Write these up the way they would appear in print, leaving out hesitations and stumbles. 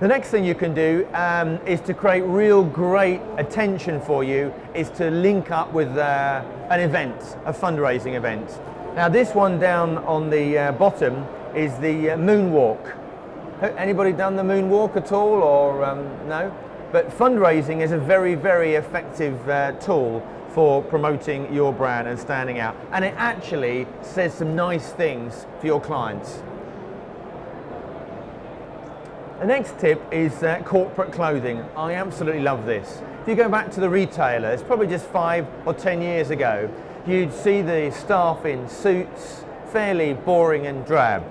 The next thing you can do is to create real great attention for you, is to link up with an event, a fundraising event. Now this one down on the bottom is the moonwalk. Anybody done the moonwalk at all, or no? But fundraising is a very, very effective tool for promoting your brand and standing out. And it actually says some nice things for your clients. The next tip is corporate clothing. I absolutely love this. If you go back to the retailers, probably just 5 or 10 years ago, you'd see the staff in suits, fairly boring and drab.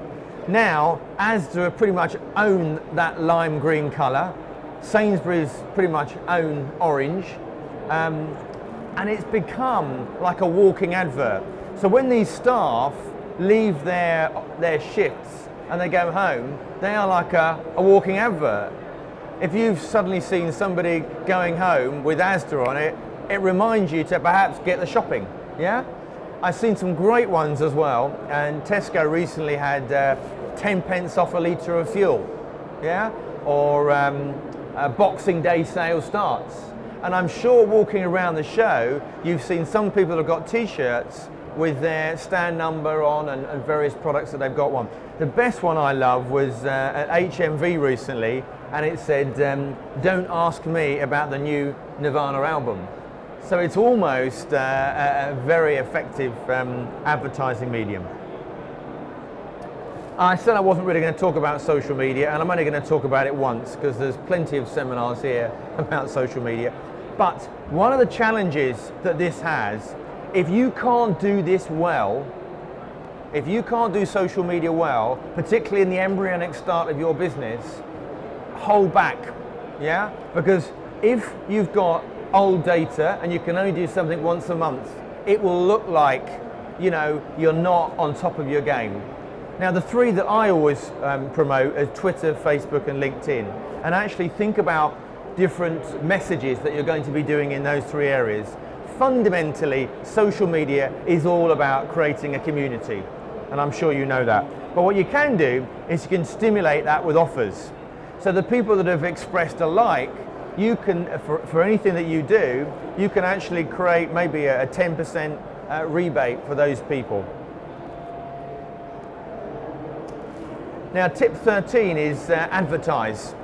Now, Asda pretty much own that lime green colour. Sainsbury's pretty much own orange. And it's become like a walking advert. So when these staff leave their shifts and they go home, they are like a walking advert. If you've suddenly seen somebody going home with Asda on it, it reminds you to perhaps get the shopping, yeah? I've seen some great ones as well, and Tesco recently had 10 pence off a litre of fuel, yeah? Or Boxing Day sale starts. And I'm sure walking around the show, you've seen some people that have got t-shirts with their stand number on and various products that they've got on. The best one I love was at HMV recently, and it said, "Don't ask me about the new Nirvana album." So it's almost a very effective advertising medium. I said I wasn't really going to talk about social media, and I'm only going to talk about it once because there's plenty of seminars here about social media. But one of the challenges that this has, if you can't do this well, if you can't do social media well, particularly in the embryonic start of your business, hold back, yeah? Because if you've got old data and you can only do something once a month, it will look like, you know, you're not on top of your game. Now the three that I always promote are Twitter, Facebook and LinkedIn, and actually think about different messages that you're going to be doing in those three areas. Fundamentally, social media is all about creating a community, and I'm sure you know that. But what you can do is you can stimulate that with offers. So the people that have expressed a like, you can, for anything that you do, you can actually create maybe a 10% rebate for those people. Now tip 13 is advertise.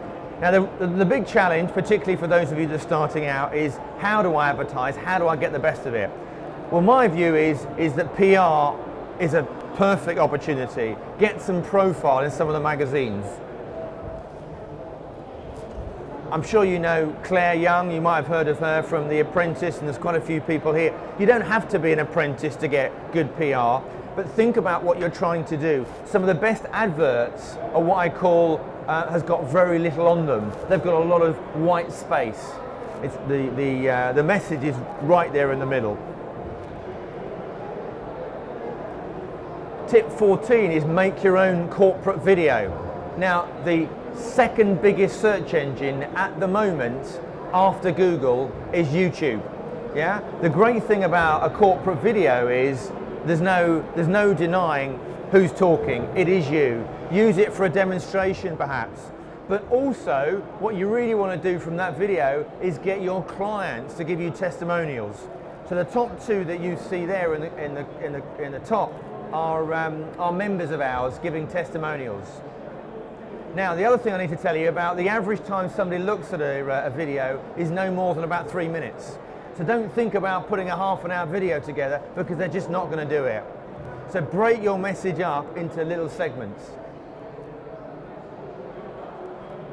Now the big challenge, particularly for those of you that are starting out, is how do I advertise? How do I get the best of it? Well, my view is that PR is a perfect opportunity. Get some profile in some of the magazines. I'm sure you know Claire Young, you might have heard of her from The Apprentice, and there's quite a few people here. You don't have to be an apprentice to get good PR, but think about what you're trying to do. Some of the best adverts are what I call has got very little on them. They've got a lot of white space. It's the message is right there in the middle. Tip 14 is make your own corporate video. Now the second biggest search engine at the moment after Google is YouTube. Yeah? The great thing about a corporate video is there's no denying who's talking. It is you. Use it for a demonstration perhaps. But also what you really want to do from that video is get your clients to give you testimonials. So the top two that you see there in the top are members of ours giving testimonials. Now the other thing I need to tell you about, the average time somebody looks at a video is no more than about 3 minutes. So don't think about putting a half-an-hour video together because they're just not going to do it. So break your message up into little segments.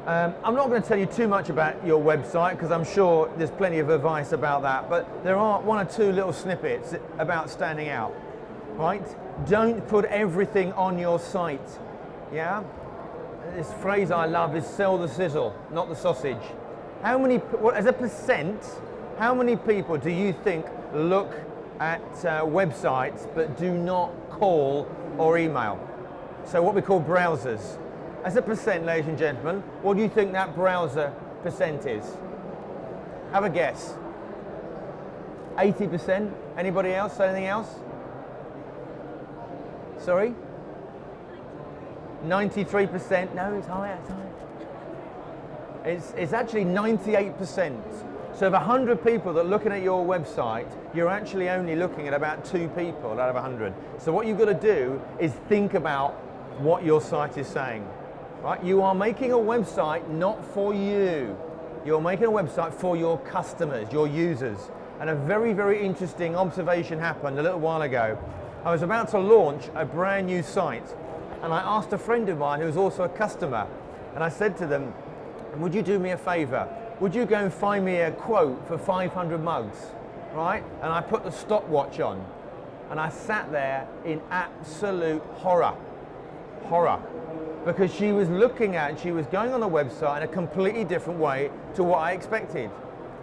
I'm not going to tell you too much about your website because I'm sure there's plenty of advice about that, but there are 1 or 2 little snippets about standing out, right? Don't put everything on your site, yeah? This phrase I love is sell the sizzle, not the sausage. How many, as a percent, how many people do you think look at websites but do not call or email? So what we call browsers. As a percent, ladies and gentlemen, what do you think that browser percent is? Have a guess. 80%? Anybody else? Anything else? Sorry? 93%? No, it's higher, it's higher. It's actually 98%. So of 100 people that are looking at your website, you're actually only looking at about 2 people out of 100. So what you've got to do is think about what your site is saying. Right? You are making a website not for you. You're making a website for your customers, your users. And a very, very interesting observation happened a little while ago. I was about to launch a brand new site, and I asked a friend of mine who was also a customer, and I said to them, would you do me a favor? Would you go and find me a quote for 500 mugs, right? And I put the stopwatch on, and I sat there in absolute horror, because she was looking at, she was going on the website in a completely different way to what I expected.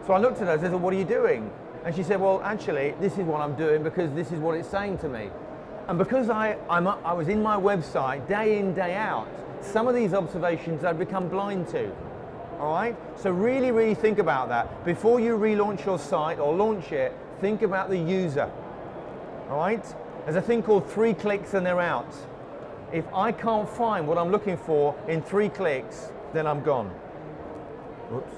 So I looked at her and said, what are you doing? And she said, well, actually, this is what I'm doing because this is what it's saying to me. And because I was in my website day in, day out, some of these observations I'd become blind to. All right? So really, really think about that. Before you relaunch your site or launch it, think about the user. All right? There's a thing called 3 clicks and they're out. If I can't find what I'm looking for in 3 clicks, then I'm gone. Oops.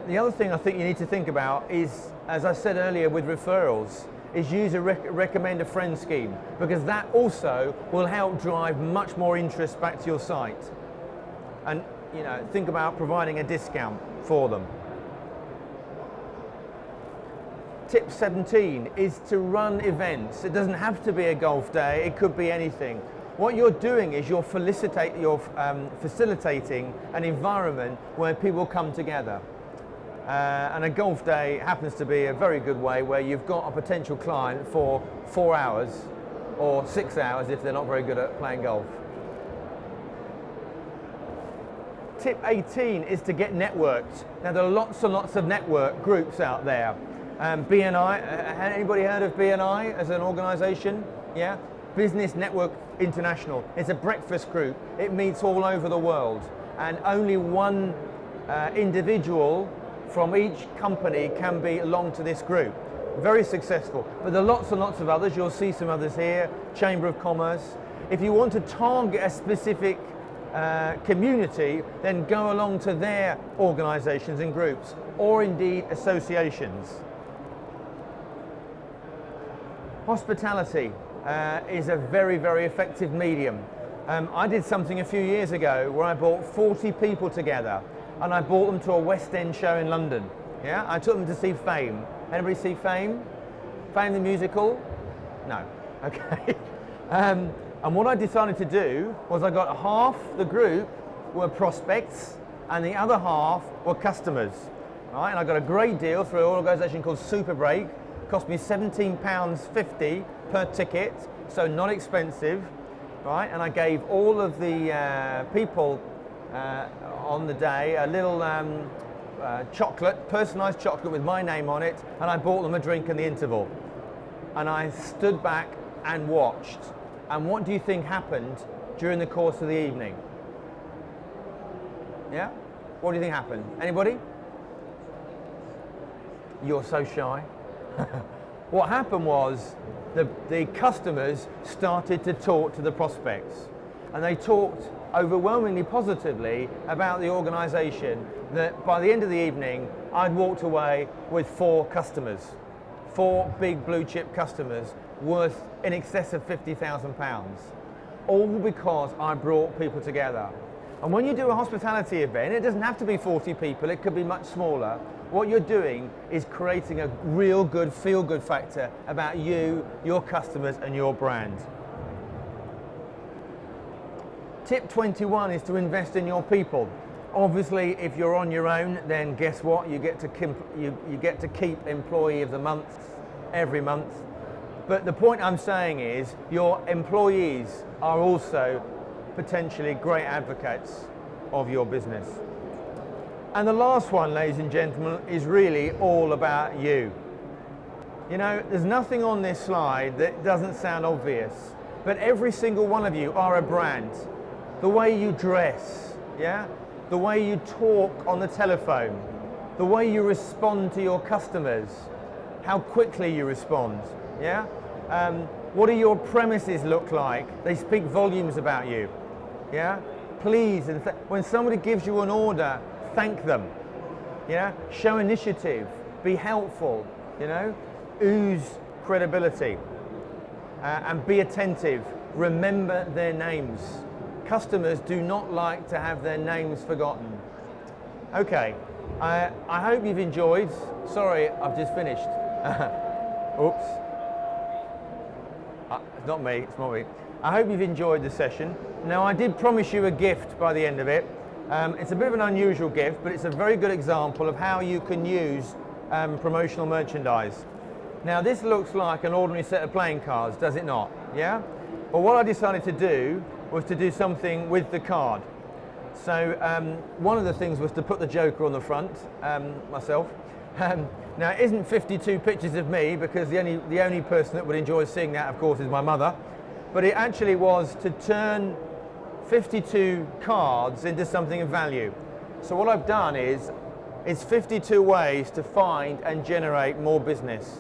The other thing I think you need to think about is, as I said earlier with referrals, is use a recommend a friend scheme, because that also will help drive much more interest back to your site. And think about providing a discount for them. Tip 17 is to run events. It doesn't have to be a golf day, it could be anything. What you're doing is you're facilitating an environment where people come together. And a golf day happens to be a very good way where you've got a potential client for 4 hours or 6 hours if they're not very good at playing golf. Tip 18 is to get networked. Now there are lots and lots of network groups out there. BNI, anybody heard of BNI as an organisation? Yeah? Business Network International. It's a breakfast group. It meets all over the world, and only one individual from each company can belong to this group. Very successful. But there are lots and lots of others. You'll see some others here. Chamber of Commerce. If you want to target a specific community, then go along to their organisations and groups, or indeed associations. Hospitality is a very, very effective medium. I did something a few years ago where I brought 40 people together, and I brought them to a West End show in London. Yeah, I took them to see Fame. Anybody see Fame? Fame the musical? No. Okay. And what I decided to do was I got half the group were prospects and the other half were customers. Right? And I got a great deal through an organisation called Super Break. It cost me £17.50 per ticket, so not expensive. Right? And I gave all of the people on the day a little chocolate, personalised chocolate with my name on it, and I bought them a drink in the interval. And I stood back and watched. And what do you think happened during the course of the evening? Yeah? What do you think happened? Anybody? You're so shy. What happened was the customers started to talk to the prospects, and they talked overwhelmingly positively about the organisation. That by the end of the evening I'd walked away with 4 customers, 4 big blue chip customers worth in excess of £50,000, all because I brought people together. And when you do a hospitality event, it doesn't have to be 40 people, it could be much smaller. What you're doing is creating a real good feel-good factor about you, your customers and your brand. Tip 21 is to invest in your people. Obviously, if you're on your own, then guess what? You get to keep Employee of the Month every month. But the point I'm saying is your employees are also potentially great advocates of your business. And the last one, ladies and gentlemen, is really all about you. You know, there's nothing on this slide that doesn't sound obvious, but every single one of you are a brand. The way you dress, yeah? The way you talk on the telephone, the way you respond to your customers, how quickly you respond, yeah? What do your premises look like? They speak volumes about you, yeah? please, and when somebody gives you an order, thank them. Yeah, show initiative, be helpful. You know, ooze credibility, and be attentive. Remember their names. Customers do not like to have their names forgotten. Okay, I hope you've enjoyed. Sorry, I've just finished. Oops. It's not me, it's not me. I hope you've enjoyed the session. Now, I did promise you a gift by the end of it. It's a bit of an unusual gift, but it's a very good example of how you can use promotional merchandise. Now, this looks like an ordinary set of playing cards, does it not? Yeah? But what I decided to do was to do something with the card. So one of the things was to put the Joker on the front, myself. Now, it isn't 52 pictures of me, because the only person that would enjoy seeing that, of course, is my mother. But it actually was to turn 52 cards into something of value. So what I've done is, it's 52 ways to find and generate more business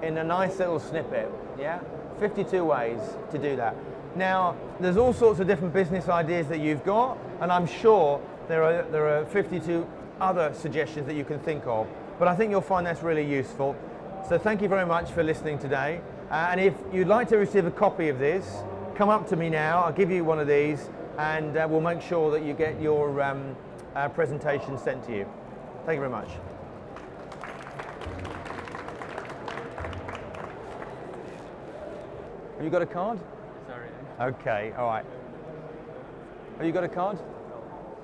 in a nice little snippet, yeah? 52 ways to do that. Now, there's all sorts of different business ideas that you've got, and I'm sure there are 52 other suggestions that you can think of, but I think you'll find that's really useful. So thank you very much for listening today, and if you'd like to receive a copy of this, come up to me now, I'll give you one of these, and we'll make sure that you get your presentation sent to you. Thank you very much. Have you got a card? Sorry. Okay, all right. Have you got a card?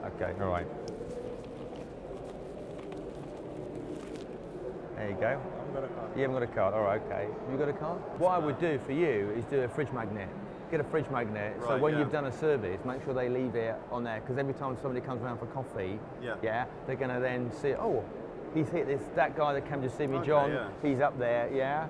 Okay, all right. There you go. I've got a card. You haven't got a card, all right, okay. Have you got a card? What I would do for you is do a fridge magnet. Get a fridge magnet, so when you've done a service, make sure they leave it on there, because every time somebody comes around for coffee, they're going to then see, oh, he's hit this, that guy that came to see me, John, he's up there, yeah?